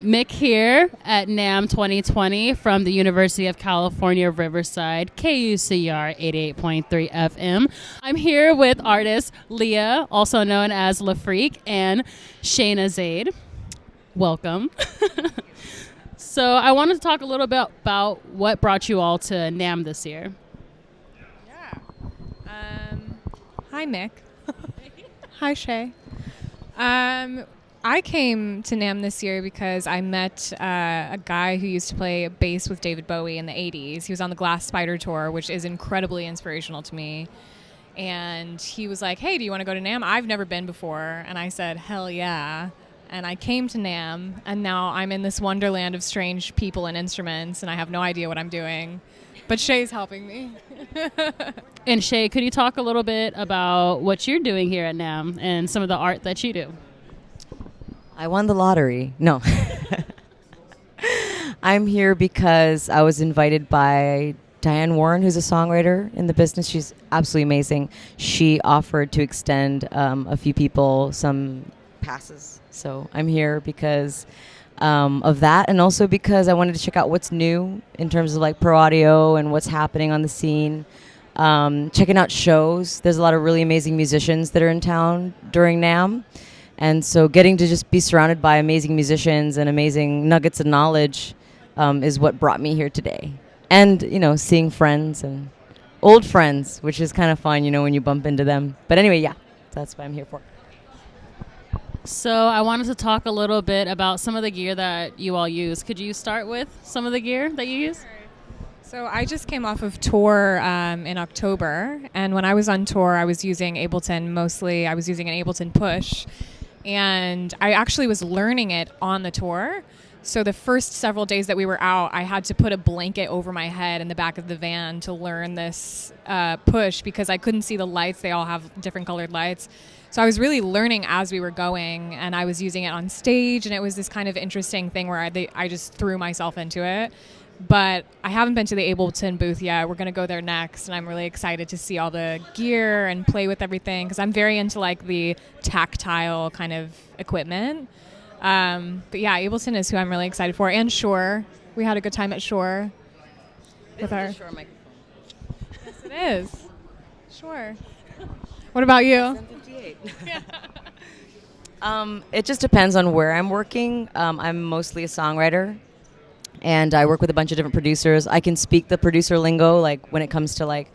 Mick here at NAMM 2020 from the University of California, Riverside, KUCR 88.3 FM. I'm here with artists Leah, also known as L'freaq, and Shayna Zaid. Welcome. So I wanted to talk a little bit about what brought you all to NAMM this year. Yeah. Hi, Mick. Hi, Shay. I came to NAMM this year because I met a guy who used to play bass with David Bowie in the 80s. He was on the Glass Spider Tour, which is incredibly inspirational to me. And he was like, hey, do you want to go to NAMM? I've never been before. And I said, hell yeah. And I came to NAMM, and now I'm in this wonderland of strange people and instruments, and I have no idea what I'm doing. But Shay's helping me. And Shay, could you talk a little bit about what you're doing here at NAMM and some of the art that you do? I won the lottery. No. I'm here because I was invited by Diane Warren, who's a songwriter in the business. She's absolutely amazing. She offered to extend a few people some passes. So I'm here because of that, and also because I wanted to check out what's new in terms of like pro audio and what's happening on the scene. Checking out shows. There's a lot of really amazing musicians that are in town during NAMM. And so getting to just be surrounded by amazing musicians and amazing nuggets of knowledge is what brought me here today. And, you know, seeing friends and old friends, which is kind of fun, you know, when you bump into them. But anyway, yeah, that's what I'm here for. So I wanted to talk a little bit about some of the gear that you all use. Could you start with some of the gear that you use? So I just came off of tour in October. And when I was on tour, I was using Ableton mostly. I was using an Ableton Push. And I actually was learning it on the tour. So the first several days that we were out, I had to put a blanket over my head in the back of the van to learn this push because I couldn't see the lights. They all have different colored lights. So I was really learning as we were going, and I was using it on stage, and it was this kind of interesting thing where I just threw myself into it. But I haven't been to the Ableton booth yet. We're going to go there next, and I'm really excited to see all the gear and play with everything because I'm very into like the tactile kind of equipment. But yeah, Ableton is who I'm really excited for. And Shure. We had a good time at Shure. With our Shure microphone. Yes, it is. Sure. What about you? It just depends on where I'm working. I'm mostly a songwriter. And I work with a bunch of different producers. I can speak the producer lingo, like when it comes to like,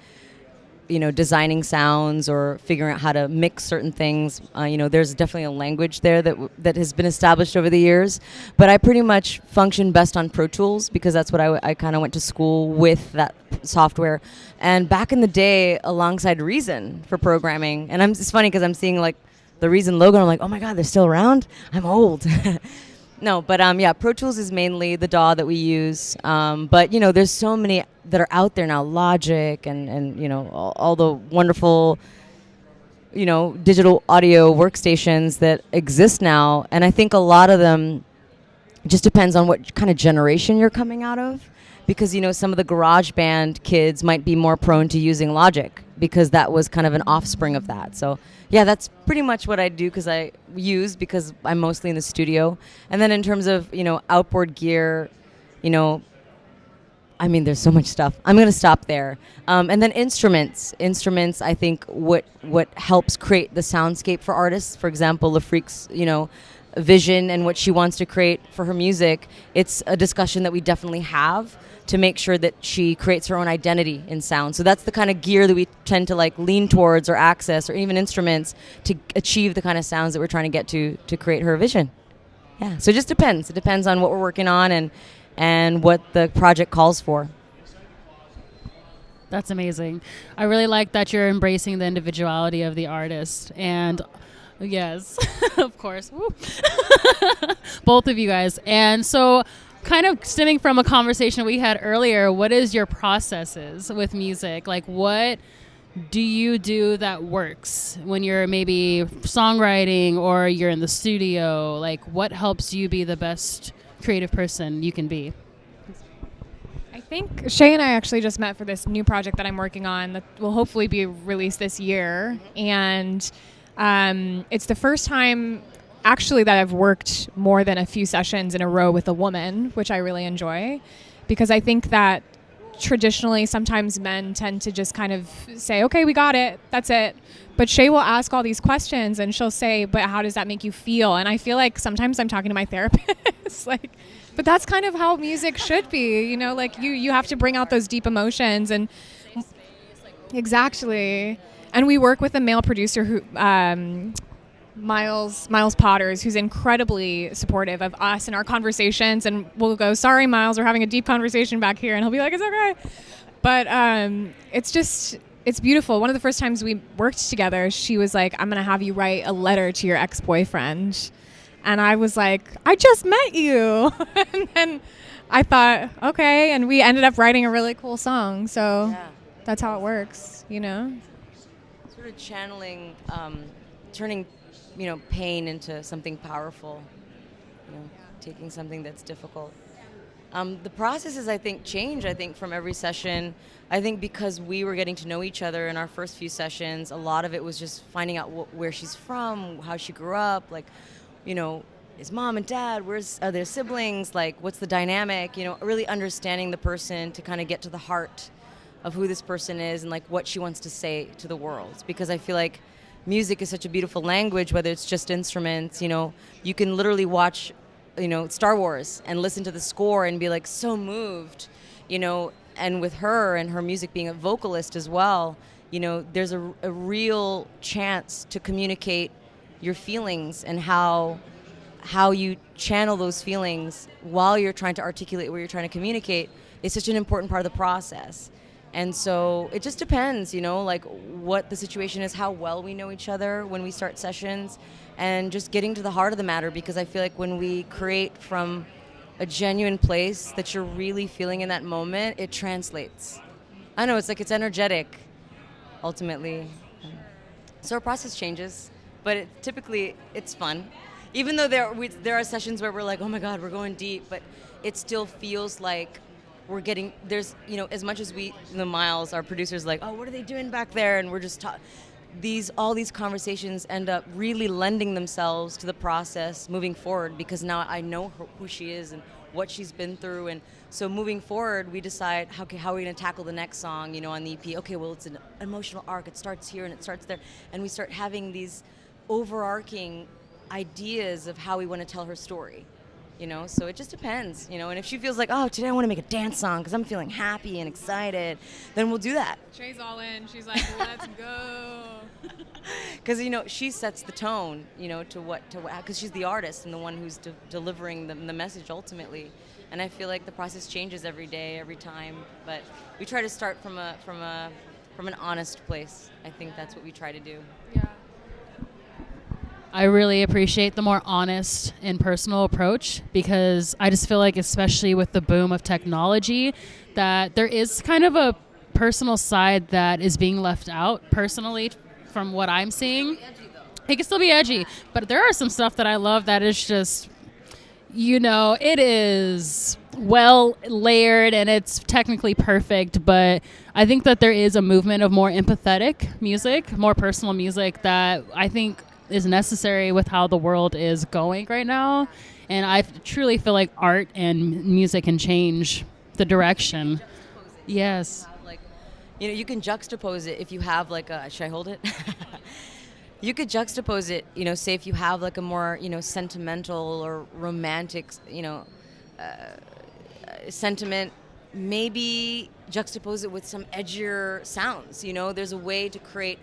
you know, designing sounds or figuring out how to mix certain things. You know, there's definitely a language there that has been established over the years. But I pretty much function best on Pro Tools because that's what I kind of went to school with, that software. And back in the day, alongside Reason for programming. And it's funny because I'm seeing like the Reason logo and I'm like, oh my God, they're still around? I'm old. No, but yeah, Pro Tools is mainly the DAW that we use. But, you know, there's so many that are out there now, Logic and you know, all the wonderful, you know, digital audio workstations that exist now. And I think a lot of them just depends on what kind of generation you're coming out of. Because, you know, some of the garage band kids might be more prone to using Logic because that was kind of an offspring of that. So, yeah, that's pretty much what I do because I'm mostly in the studio. And then in terms of, you know, outboard gear, you know, I mean, there's so much stuff. I'm going to stop there. And then instruments. Instruments, I think, what helps create the soundscape for artists. For example, L'freaq's, you know, vision and what she wants to create for her music. It's a discussion that we definitely have to make sure that she creates her own identity in sound. So that's the kind of gear that we tend to like lean towards or access, or even instruments to achieve the kind of sounds that we're trying to get to create her vision. Yeah, so it just depends. It depends on what we're working on and what the project calls for. That's amazing. I really like that you're embracing the individuality of the artist. And yes, of course. Both of you guys. And so kind of stemming from a conversation we had earlier, what is your processes with music? Like, what do you do that works when you're maybe songwriting or you're in the studio? Like, what helps you be the best creative person you can be? I think Shay and I actually just met for this new project that I'm working on that will hopefully be released this year. And it's the first time actually that I've worked more than a few sessions in a row with a woman, which I really enjoy, because I think that traditionally sometimes men tend to just kind of say, okay, we got it, that's it. But Shay will ask all these questions and she'll say, but how does that make you feel? And I feel like sometimes I'm talking to my therapist, like, but that's kind of how music should be, you know, like you have to bring out those deep emotions. And exactly. And we work with a male producer who, Miles Potters, who's incredibly supportive of us and our conversations, and we'll go, sorry Miles, we're having a deep conversation back here, and he'll be like, it's okay. But it's beautiful. One of the first times we worked together, she was like, I'm gonna have you write a letter to your ex-boyfriend. And I was like, I just met you. And then I thought, okay, and we ended up writing a really cool song. So that's how it works, you know. Sort of channeling, turning, you know, pain into something powerful, you know, taking something that's difficult. The processes, I think, change, I think, from every session. I think because we were getting to know each other in our first few sessions, a lot of it was just finding out where she's from, how she grew up, like, you know, is mom and dad, are their siblings, like, what's the dynamic, you know, really understanding the person to kind of get to the heart of who this person is and, like, what she wants to say to the world. Because I feel like music is such a beautiful language, whether it's just instruments, you know, you can literally watch, you know, Star Wars and listen to the score and be like so moved, you know, and with her and her music being a vocalist as well, you know, there's a real chance to communicate your feelings and how you channel those feelings while you're trying to articulate what you're trying to communicate is such an important part of the process. And so it just depends, you know, like what the situation is, how well we know each other when we start sessions, and just getting to the heart of the matter, because I feel like when we create from a genuine place that you're really feeling in that moment, it translates. I know, it's like it's energetic, ultimately. So our process changes, but typically it's fun. Even though there are sessions where we're like, oh my God, we're going deep, but it still feels like we're getting, there's, you know, as much as Miles, our producer's like, oh, what are they doing back there? And we're just all these conversations end up really lending themselves to the process moving forward, because now I know who she is and what she's been through. And so moving forward, we decide how are we going to tackle the next song, you know, on the EP. Okay, well, it's an emotional arc. It starts here and it starts there. And we start having these overarching ideas of how we want to tell her story. You know, so it just depends, you know, and if she feels like, oh, today I want to make a dance song because I'm feeling happy and excited, then we'll do that. Shay's all in. She's like, let's go. Because, you know, she sets the tone, you know, because she's the artist and the one who's delivering the message ultimately. And I feel like the process changes every day, every time. But we try to start from an honest place. I think that's what we try to do. Yeah. I really appreciate the more honest and personal approach, because I just feel like, especially with the boom of technology, that there is kind of a personal side that is being left out, personally, from what I'm seeing. It can still be edgy, but there are some stuff that I love that is just, you know, it is well layered and it's technically perfect, but I think that there is a movement of more empathetic music, more personal music that I think is necessary with how the world is going right now. And I truly feel like art and music can change the direction. Yes. Like, you know, you can juxtapose it if you have like a, should I hold it? You could juxtapose it, you know, say if you have like a more, you know, sentimental or romantic, you know, sentiment, maybe juxtapose it with some edgier sounds, you know, there's a way to create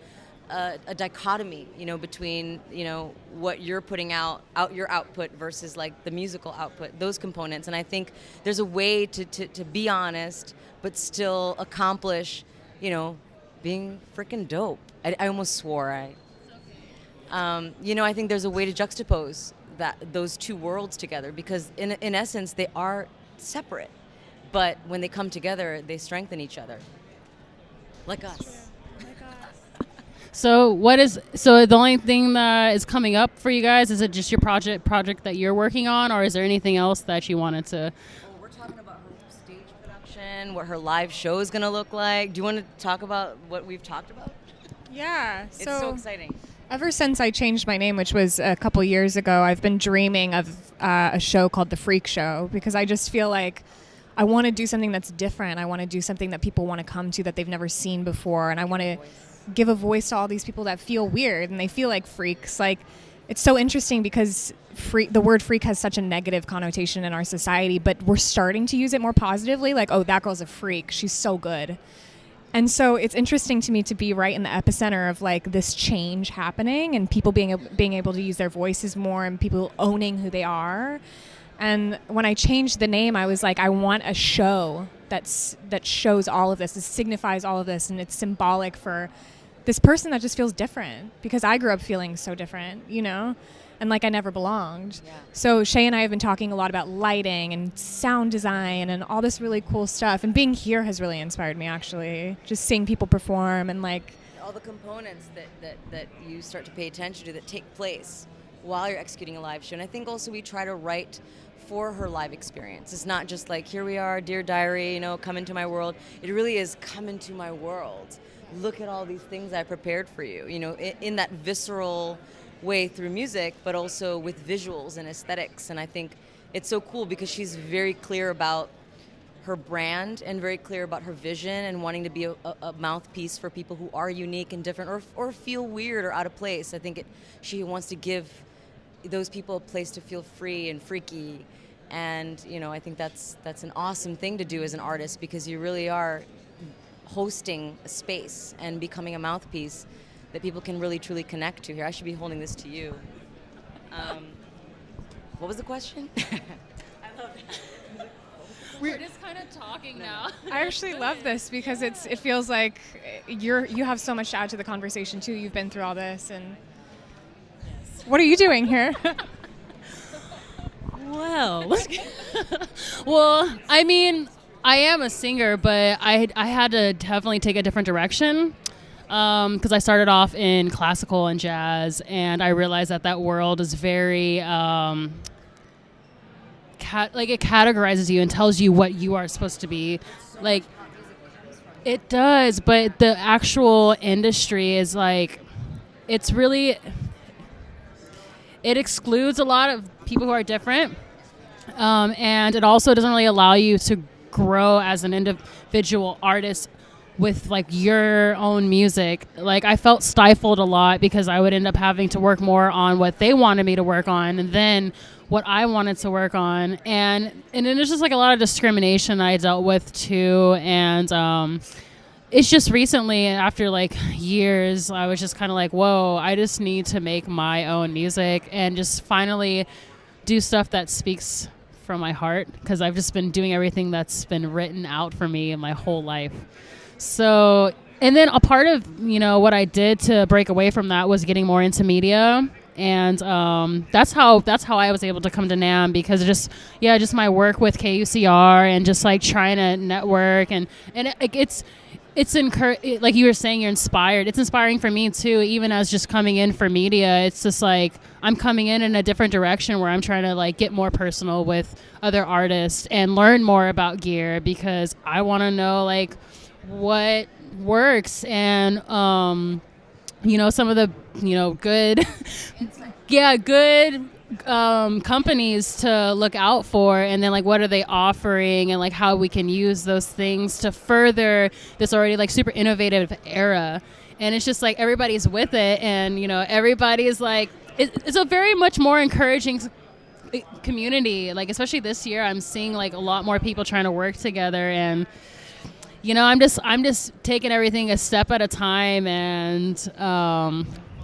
a dichotomy, you know, between, you know, what you're putting out your output versus like the musical output, those components. And I think there's a way to be honest, but still accomplish, you know, being freaking dope. I almost swore. You know, I think there's a way to juxtapose those two worlds together, because in essence they are separate, but when they come together, they strengthen each other, like us. So the only thing that is coming up for you guys, is it just your project that you're working on, or is there anything else that you wanted to? Well, we're talking about her stage production, what her live show is going to look like. Do you want to talk about what we've talked about? Yeah. It's so exciting. Ever since I changed my name, which was a couple years ago, I've been dreaming of a show called The Freak Show, because I just feel like I want to do something that's different. I want to do something that people want to come to that they've never seen before, and I want to give a voice to all these people that feel weird and they feel like freaks. Like, it's so interesting because the word freak has such a negative connotation in our society, but we're starting to use it more positively. Like, oh, that girl's a freak. She's so good. And so it's interesting to me to be right in the epicenter of like this change happening and people being able to use their voices more and people owning who they are. And when I changed the name, I was like, I want a show that shows all of this, that signifies all of this, and it's symbolic for this person that just feels different, because I grew up feeling so different, you know, and like I never belonged. Yeah. So Shay and I have been talking a lot about lighting and sound design and all this really cool stuff. And being here has really inspired me, actually. Just seeing people perform and like all the components that you start to pay attention to that take place while you're executing a live show. And I think also we try to write for her live experience. It's not just like, here we are, dear diary, you know, come into my world. It really is, come into my world. Look at all these things I prepared for you, you know, in that visceral way through music, but also with visuals and aesthetics. And I think it's so cool because she's very clear about her brand and very clear about her vision and wanting to be a mouthpiece for people who are unique and different or feel weird or out of place. I think she wants to give those people a place to feel free and freaky. And, you know, I think that's an awesome thing to do as an artist, because you really are hosting a space and becoming a mouthpiece that people can really truly connect to. Here, I should be holding this to you. What was the question? I love that. We're just kind of talking now. I actually love this because it feels like you have so much to add to the conversation too. You've been through all this, and what are you doing here? Well, I mean, I am a singer, but I had to definitely take a different direction, because I started off in classical and jazz, and I realized that world is very it categorizes you and tells you what you are supposed to be. Like, it does, but the actual industry is like, it's really, it excludes a lot of people who are different, and it also doesn't really allow you to grow as an individual artist with like your own music. Like, I felt stifled a lot because I would end up having to work more on what they wanted me to work on and then what I wanted to work on, and there's just like a lot of discrimination I dealt with too. And it's just recently, after like years, I was just kind of like, whoa, I just need to make my own music and just finally do stuff that speaks from my heart, because I've just been doing everything that's been written out for me in my whole life. So, and then a part of, you know, what I did to break away from that was getting more into media. And that's how I was able to come to NAMM, because just my work with KUCR and just like trying to network and it's like you were saying, you're inspired. It's inspiring for me too, even as just coming in for media. It's just like I'm coming in a different direction where I'm trying to like get more personal with other artists and learn more about gear, because I want to know like what works and you know, some of the, you know, good companies to look out for, and then like what are they offering, and like how we can use those things to further this already like super innovative era. And it's just like everybody's with it, and you know, everybody's like, it's a very much more encouraging community. Like, especially this year, I'm seeing like a lot more people trying to work together, and you know, I'm just taking everything a step at a time, and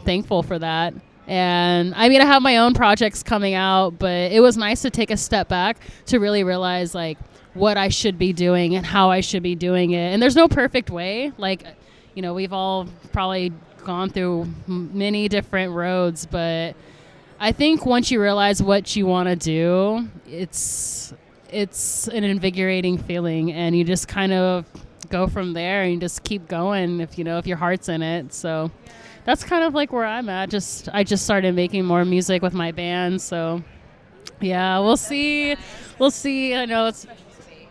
thankful for that. And I mean, I have my own projects coming out, but it was nice to take a step back to really realize like what I should be doing and how I should be doing it. And there's no perfect way. Like, you know, we've all probably gone through many different roads, but I think once you realize what you want to do, it's an invigorating feeling, and you just kind of go from there and you just keep going if your heart's in it. So that's kind of like where I'm at. I just started making more music with my band, so yeah, we'll see. I know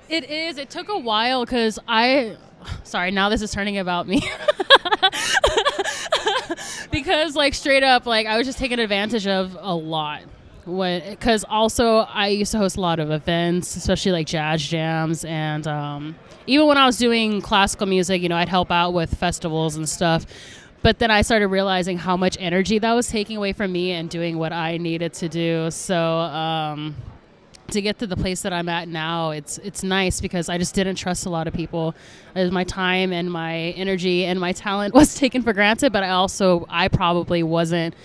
it is. It took a while because sorry, now this is turning about me. Because like straight up, like I was just taken advantage of a lot. Because also I used to host a lot of events, especially like jazz jams, and even when I was doing classical music, I'd help out with festivals and stuff. But then I started realizing how much energy that was taking away from me and doing what I needed to do. So to get to the place that I'm at now, it's nice because I just didn't trust a lot of people. My time and my energy and my talent was taken for granted, but I probably wasn't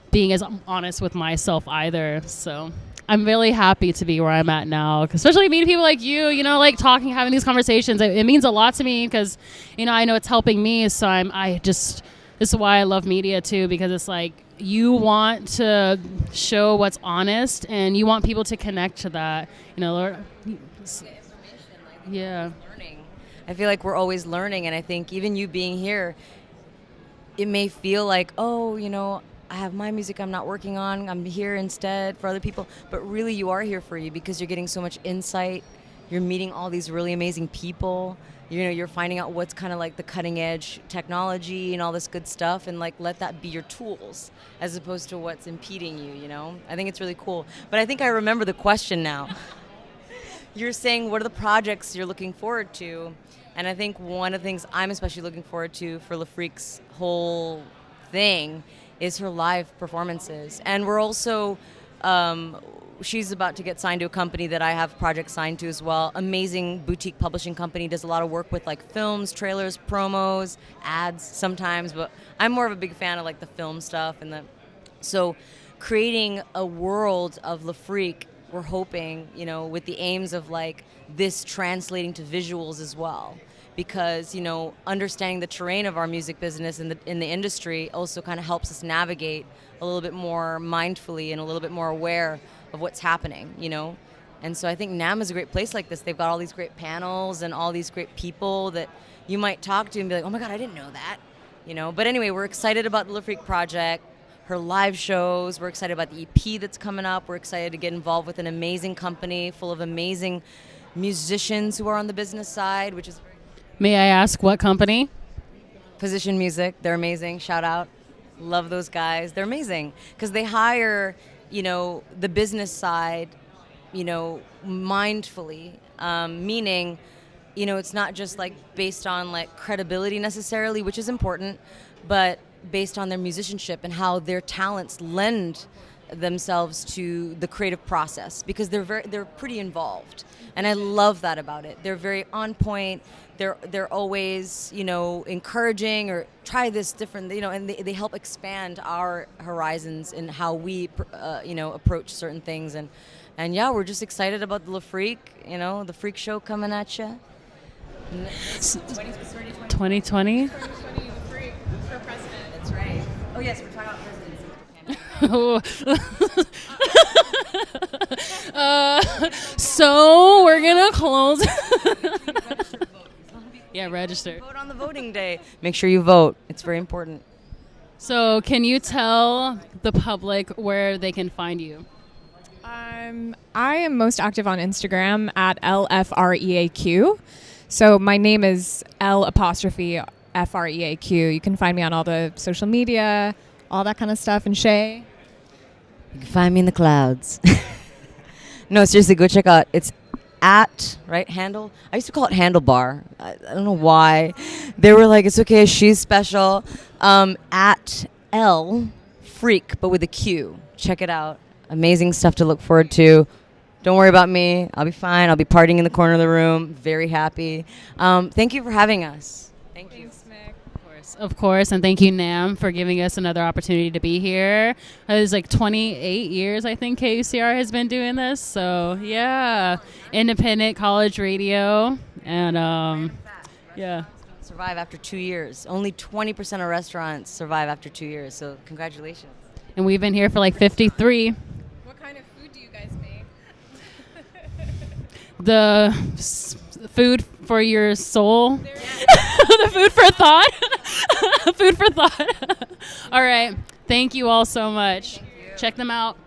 being as honest with myself either. So I'm really happy to be where I'm at now, especially meeting people like you, like talking, having these conversations. It means a lot to me because, I know it's helping me. So this is why I love media too, because it's like you want to show what's honest and you want people to connect to that, Yeah. Learning. I feel like we're always learning, and I think even you being here, it may feel like, I have my music I'm not working on, I'm here instead for other people, but really you are here for you because you're getting so much insight, you're meeting all these really amazing people, you're finding out what's kind of like the cutting edge technology and all this good stuff, and like let that be your tools as opposed to what's impeding you, I think it's really cool. But I think I remember the question now. You're saying what are the projects you're looking forward to, and I think one of the things I'm especially looking forward to for L'freaq's whole thing is her live performances. And we're also, she's about to get signed to a company that I have projects signed to as well. Amazing boutique publishing company, does a lot of work with like films, trailers, promos, ads sometimes, but I'm more of a big fan of like the film stuff. So creating a world of L'freaq, we're hoping, with the aims of like this translating to visuals as well. Because understanding the terrain of our music business in the industry also kind of helps us navigate a little bit more mindfully and a little bit more aware of what's happening, And so I think NAMM is a great place like this. They've got all these great panels and all these great people that you might talk to and be like, oh my God, I didn't know that, But anyway, we're excited about the L'freaq project, her live shows. We're excited about the EP that's coming up. We're excited to get involved with an amazing company full of amazing musicians who are on the business side, which is May I ask what company? Position Music. They're amazing. Shout out. Love those guys. They're amazing because they hire, the business side, mindfully, meaning, it's not just like based on like credibility necessarily, which is important, but based on their musicianship and how their talents lend themselves to the creative process because they're pretty involved. And I love that about it. They're very on point. They're always, encouraging or try this different, and they help expand our horizons in how we, approach certain things. And yeah, we're just excited about the L'freaq, the Freak Show coming at you. 2020? 2020 L'freaq for president. That's right. Oh yes, we're talking about presidency. So we're gonna close. Yeah, register. Vote on the voting day. Make sure you vote. It's very important. So can you tell the public where they can find you? I am most active on Instagram at LFREAQ. So my name is L''FREAQ. You can find me on all the social media, all that kind of stuff. And Shay? You can find me in the clouds. No, seriously, go check out. It's at, right, handle? I used to call it handlebar. I don't know why. They were like, it's okay, she's special. At L'freaq, but with a Q. Check it out. Amazing stuff to look forward to. Don't worry about me. I'll be fine. I'll be partying in the corner of the room. Very happy. Thank you for having us. Thank you. Thanks, Mick. Of course, and thank you, NAMM, for giving us another opportunity to be here. It was like 28 years, I think, KUCR has been doing this. So, yeah, independent college radio. And, yeah. Survive after 2 years. Only 20% of restaurants survive after 2 years. So, congratulations. And we've been here for like 53. What kind of food do you guys make? The food for your soul. The food for thought. Food for thought. All right. Thank you all so much. Check them out.